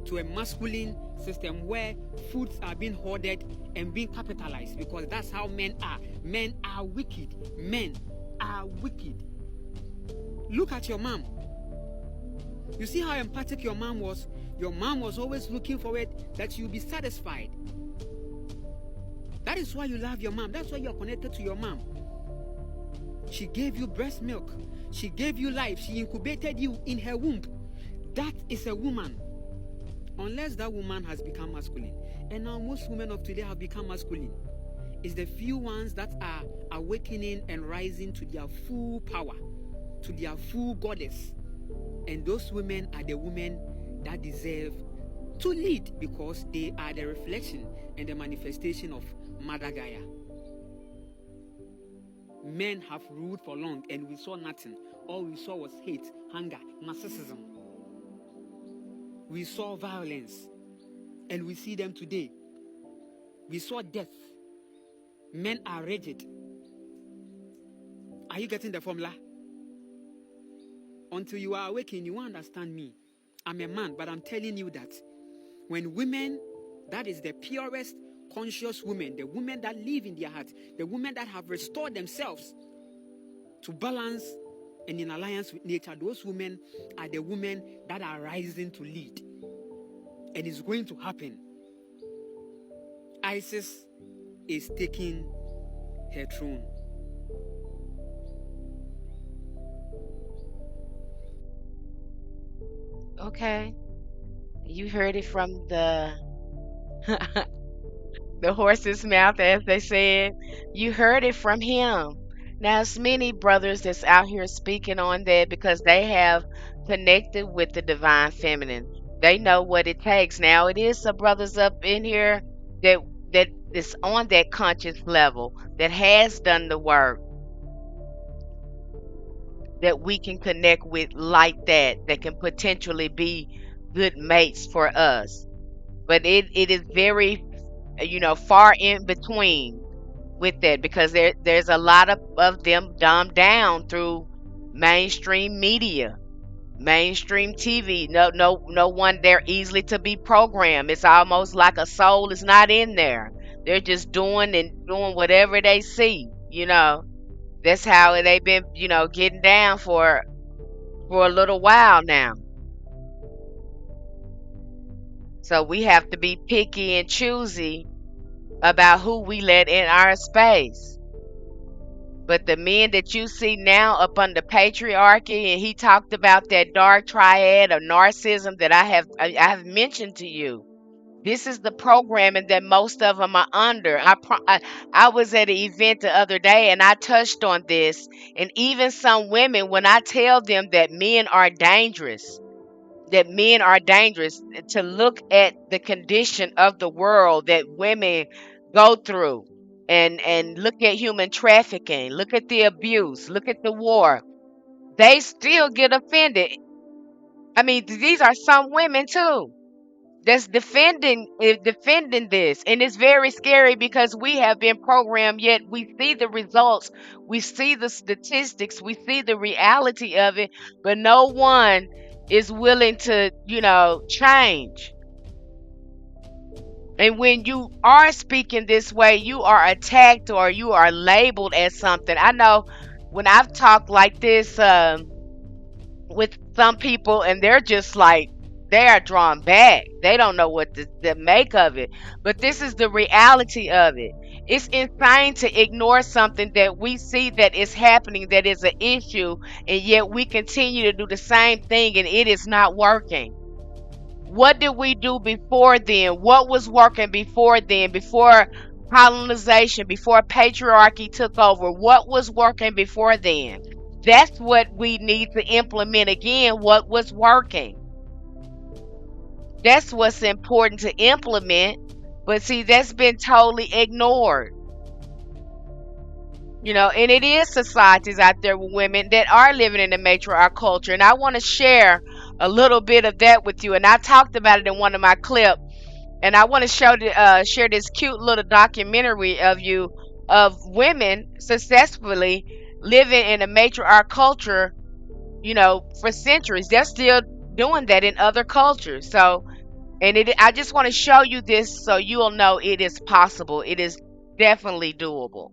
to a masculine system where foods are being hoarded and being capitalized, because that's how men are. Men are wicked. Men are wicked. Look at your mom. You see how empathic your mom was? Your mom was always looking for it, that you'll be satisfied. That is why you love your mom. That's why you're connected to your mom. She gave you breast milk. She gave you life. She incubated you in her womb. That is a woman. Unless that woman has become masculine. And now most women of today have become masculine. It's the few ones that are awakening and rising to their full power, to their full goddess. And those women are the women that deserve to lead, because they are the reflection and the manifestation of Mother Gaia. Men have ruled for long and we saw nothing. All we saw was hate, hunger, narcissism. We saw violence, and we see them today. We saw death. Men are rigid. Are you getting the formula? Until you are awakened, you won't understand me. I'm a man, but I'm telling you that when women, that is the purest conscious women, the women that live in their heart, the women that have restored themselves to balance and in alliance with nature, those women are the women that are rising to lead. And it's going to happen. Isis is taking her throne. Okay. You heard it from the the horse's mouth, as they said. You heard it from him. Now, it's many brothers that's out here speaking on that because they have connected with the divine feminine. They know what it takes. Now, it is some brothers up in here that that is on that conscious level, that has done the work, that we can connect with like that, that can potentially be good mates for us. But it is very, far in between with that, because there's a lot of them dumbed down through mainstream media, mainstream TV. No one there easily to be programmed. It's almost like a soul is not in there. They're just doing whatever they see. That's how they've been, getting down for a little while now. So we have to be picky and choosy about who we let in our space. But the men that you see now up under patriarchy, and he talked about that dark triad of narcissism that I have mentioned to you. This is the programming that most of them are under. I was at an event the other day and I touched on this. And even some women, when I tell them that men are dangerous, to look at the condition of the world that women go through, and look at human trafficking, look at the abuse, look at the war, they still get offended. I mean, these are some women too that's defending this, and it's very scary because we have been programmed, yet we see the results, we see the statistics, we see the reality of it, but no one is willing to change. And when you are speaking this way, you are attacked or you are labeled as something. I know when I've talked like this, with some people, and they're just like, they are drawn back. They don't know what to make of it. But this is the reality of it. It's insane to ignore something that we see that is happening, that is an issue, and yet we continue to do the same thing and it is not working. What did we do before then? What was working before then? Before colonization, before patriarchy took over, what was working before then? That's what we need to implement again, what was working. That's what's important to implement. But see, that's been totally ignored. And it is societies out there with women that are living in the matriarchal culture. And I want to share a little bit of that with you. And I talked about it in one of my clips. And I want to share this cute little documentary of women successfully living in a matriarchal culture, for centuries. They're still doing that in other cultures. So And I just want to show you this so you'll know it is possible. It is definitely doable.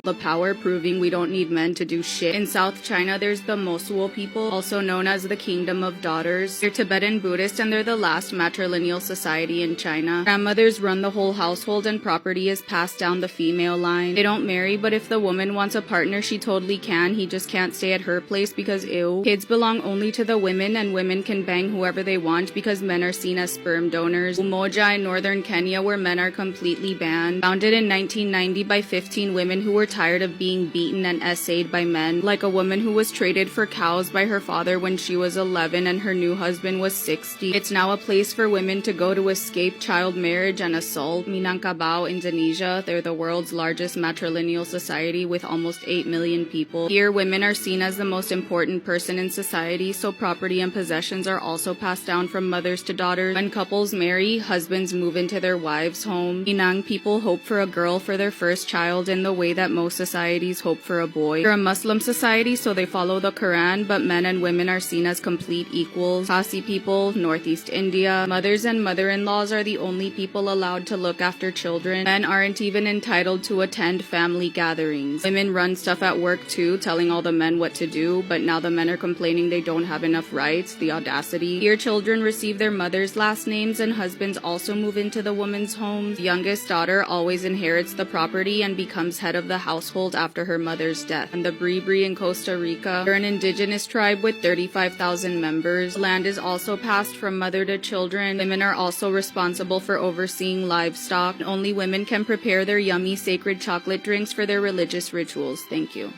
The power, proving we don't need men to do shit. In South China, there's the Mosuo people, also known as the Kingdom of Daughters. They're Tibetan Buddhist and they're the last matrilineal society in China. Grandmothers run the whole household and property is passed down the female line. They don't marry, but if the woman wants a partner, she totally can. He just can't stay at her place because ew. Kids belong only to the women and women can bang whoever they want because men are seen as sperm donors. Umoja in northern Kenya, where men are completely banned. Founded in 1990 by 15 women who were tired of being beaten and essayed by men, like a woman who was traded for cows by her father when she was 11 and her new husband was 60. It's now a place for women to go to escape child marriage and assault. Minangkabau, Indonesia, they're the world's largest matrilineal society with almost 8 million people. Here, women are seen as the most important person in society, so property and possessions are also passed down from mothers to daughters. When couples marry, husbands move into their wives' home. Minang people hope for a girl for their first child in the way that most societies hope for a boy. They're a Muslim society, so they follow the Quran, but men and women are seen as complete equals. Khasi people, Northeast India, mothers and mother-in-laws are the only people allowed to look after children. Men aren't even entitled to attend family gatherings. Women run stuff at work too, telling all the men what to do, but now the men are complaining they don't have enough rights. The audacity. Here, children receive their mother's last names and husbands also move into the woman's homes. The youngest daughter always inherits the property and becomes head of the household after her mother's death. And the Bribri in Costa Rica, they're an indigenous tribe with 35,000 members. Land is also passed from mother to children. Women are also responsible for overseeing livestock. Only women can prepare their yummy sacred chocolate drinks for their religious rituals. Thank you.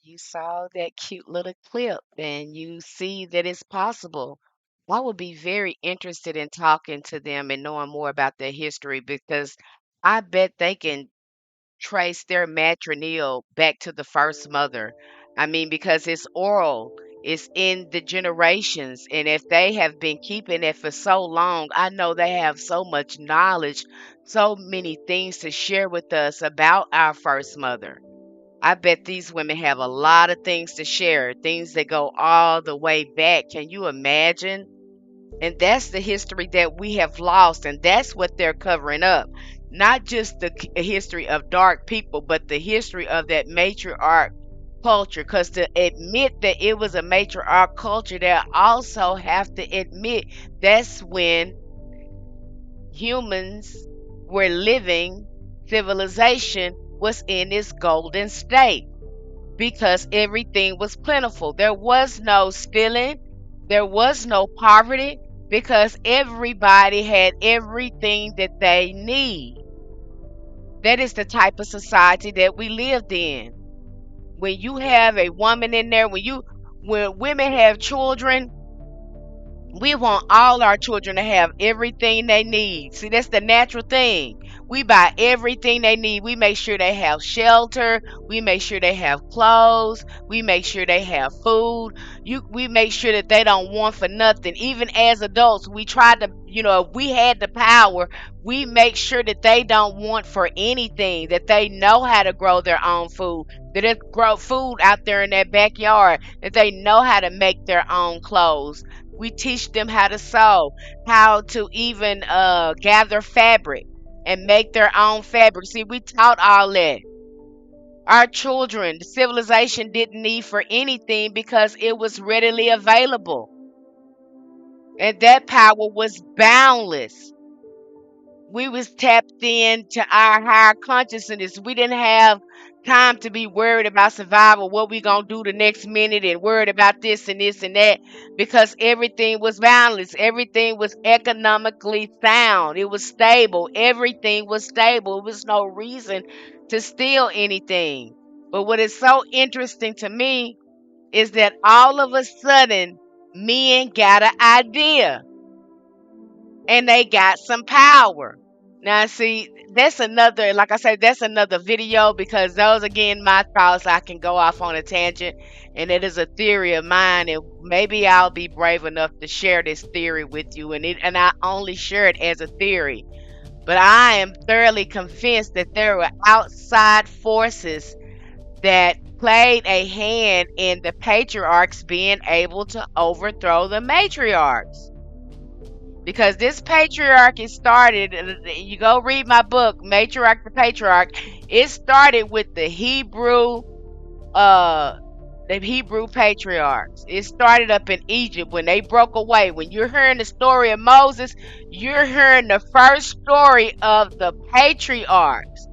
You saw that cute little clip and you see that it's possible. I would be very interested in talking to them and knowing more about their history because I bet they can trace their matrilineal back to the first mother. I mean, because it's oral, it's in the generations. And if they have been keeping it for so long, I know they have so much knowledge, so many things to share with us about our first mother. I bet these women have a lot of things to share, things that go all the way back. Can you imagine? And that's the history that we have lost, and that's what they're covering up. Not just the history of dark people, but the history of that matriarch culture. Because to admit that it was a matriarch culture, they also have to admit that's when humans were living, civilization was in its golden state because everything was plentiful. There was no stealing, there was no poverty because everybody had everything that they need. That is the type of society that we lived in. When you have a woman in there, when women have children, we want all our children to have everything they need. See, that's the natural thing. We buy everything they need. We make sure they have shelter. We make sure they have clothes. We make sure they have food. We make sure that they don't want for nothing. Even as adults, we try to, if we had the power, we make sure that they don't want for anything, that they know how to grow their own food, that they grow food out there in their backyard, that they know how to make their own clothes. We teach them how to sew, how to even gather fabric and make their own fabric. See, we taught all that. Our children, the civilization didn't need for anything because it was readily available. And that power was boundless. We was tapped into our higher consciousness. We didn't have time to be worried about survival, what we gonna do the next minute, and worried about this and this and that, because everything was balanced. Everything was economically sound. It was stable. Everything was stable. There was no reason to steal anything. But what is so interesting to me is that all of a sudden, men got an idea and they got some power. Now, see, that's another, like I said, that's another video because those, again, my thoughts. I can go off on a tangent, and it is a theory of mine, and maybe I'll be brave enough to share this theory with you. And I only share it as a theory. But I am thoroughly convinced that there were outside forces that played a hand in the patriarchs being able to overthrow the matriarchs. Because this patriarchy started, you go read my book, Matriarch to Patriarch, it started with the Hebrew patriarchs. It started up in Egypt when they broke away. When you're hearing the story of Moses, you're hearing the first story of the patriarchs.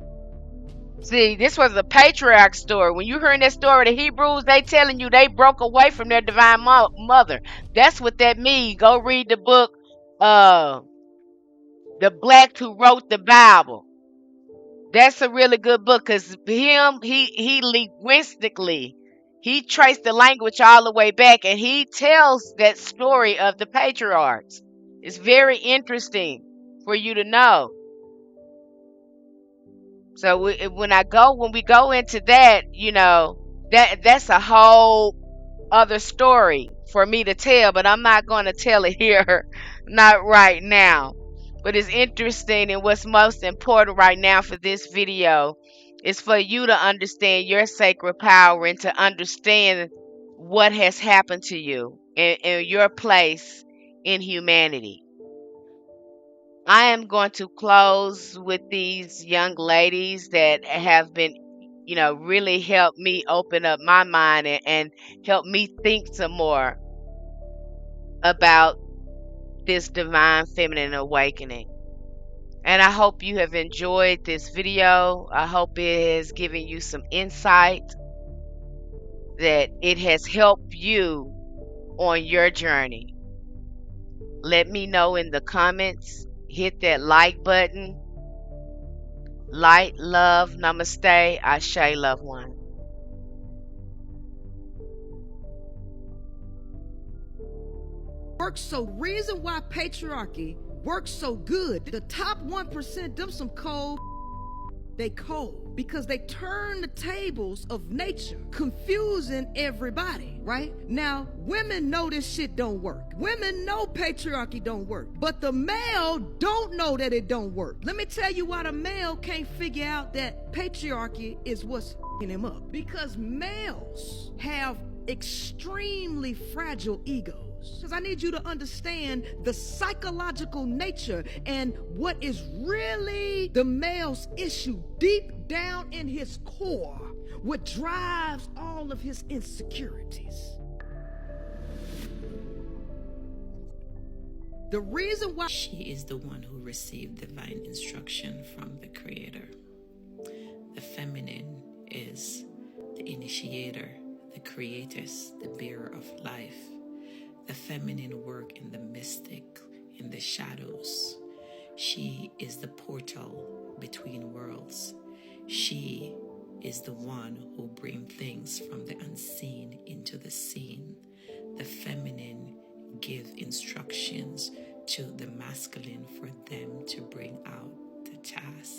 See, this was a patriarch story. When you're hearing that story of the Hebrews, they telling you they broke away from their divine mother. That's what that means. Go read the book, uh, The Black Who Wrote the Bible. That's a really good book because he linguistically, he traced the language all the way back and he tells that story of the patriarchs. It's very interesting for you to know. So when we go into that, that's a whole other story for me to tell, but I'm not going to tell it here, not right now. But it's interesting, and what's most important right now for this video is for you to understand your sacred power and to understand what has happened to you and your place in humanity. I am going to close with these young ladies that have been, really helped me open up my mind and help me think some more about this divine feminine awakening. And I hope you have enjoyed this video. I hope it has given you some insight, that it has helped you on your journey. Let me know in the comments. Hit that like button. Light, love, namaste, ashe, loved one. Works so reason why patriarchy works so good. The top 1%, them some cold. They cold because they turn the tables of nature, confusing everybody, right? Now, women know this shit don't work. Women know patriarchy don't work, but the male don't know that it don't work. Let me tell you why the male can't figure out that patriarchy is what's f***ing him up. Because males have extremely fragile egos. Because I need you to understand the psychological nature and what is really the male's issue deep down in his core, what drives all of his insecurities. The reason why she is the one who received divine instruction from the Creator. The feminine is the initiator, the creatress, the bearer of life. The feminine work in the mystic, in the shadows. She is the portal between worlds. She is the one who brings things from the unseen into the seen. The feminine give instructions to the masculine for them to bring out the task.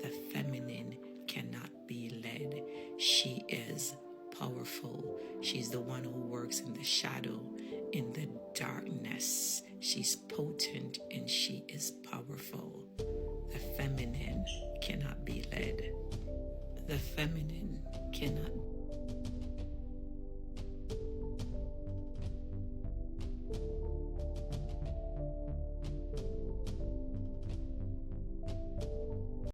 The feminine cannot be led. She is powerful. She's the one who works in the shadow, in the darkness. She's potent and she is powerful. The feminine cannot be led. The feminine